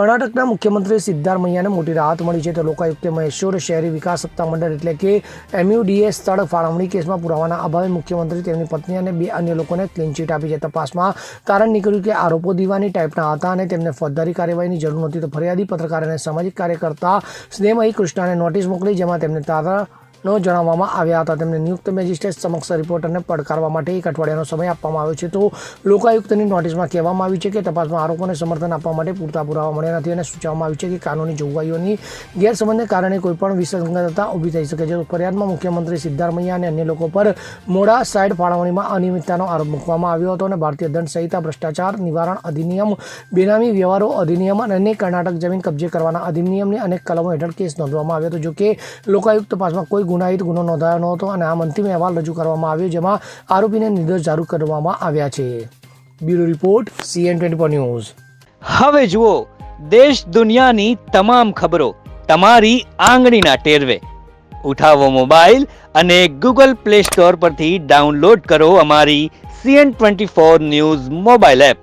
કર્ણાટકના મુખ્યમંત્રી સિદ્ધારમૈયાને મોટી રાહત મળી છે. તો લોકાયુક્તે મૈસૂર શહેરી વિકાસ સત્તામંડળ એટલે કે MUDA સ્થળ ફાળવણી કેસમાં પુરાવાના અભાવે મુખ્યમંત્રી, તેમની પત્ની અને 2 અન્ય લોકોને ક્લીન ચીટ આપી છે. તપાસમાં તારણ નીકળ્યું કે આરોપો દીવાની ટાઈપના હતા અને તેમને ફોજદારી કાર્યવાહીની જરૂર નહોતી. તો ફરિયાદી પત્રકાર અને સામાજિક કાર્યકર્તા સ્નેહમયી કૃષ્ણાને નોટિસ મોકલી, જેમાં તેમને તારણો જણાવવામાં આવ્યા હતા. તેમને નિયુક્ત મેજિસ્ટ્રેટ સમક્ષ રિપોર્ટરને પડકારવા માટે 1 અઠવાડિયાનો સમય આપવામાં આવ્યો છે. તો લોકાયુક્તની નોટિસમાં કહેવામાં આવ્યું છે કે તપાસમાં આરોપોને સમર્થન આપવા માટે પૂરતા પુરાવા મળ્યા નથી અને સૂચવવામાં આવ્યું છે કે કાનૂની જોગવાઈઓની ગેરસમજને કારણે કોઈપણ વિસંગતતા ઊભી થઈ શકે છે. ફરિયાદમાં મુખ્યમંત્રી સિદ્ધારમૈયા અને અન્ય લોકો પર મોડા સાઇડ ફાળવણીમાં અનિયમિતતાનો આરોપ મૂકવામાં આવ્યો હતો અને ભારતીય દંડ સંહિતા, ભ્રષ્ટાચાર નિવારણ અધિનિયમ, બેનામી વ્યવહારો અધિનિયમ અને કર્ણાટક જમીન કબજે કરવાના અધિનિયમની અનેક કલમો હેઠળ કેસ નોંધવામાં આવ્યો હતો. જોકે લોકાયુક્ત તપાસમાં કોઈ ગુનાહિત ગુનો નોંધાયો નહોતો અને આમ અંતિમ અહેવાલ રજૂ કરવામાં આવ્યો, જેમાં આરોપીને નિર્દોષ જાહેર કરવામાં આવ્યા છે. Bureau report, CN24 news. હવે જુઓ દેશ દુનિયાની તમામ ખબરો તમારી આંગળીના ટેરવે. ઉઠાવો મોબાઈલ અને Google Play Store પરથી ડાઉનલોડ કરો અમારી CN24 ન્યૂઝ મોબાઈલ એપ.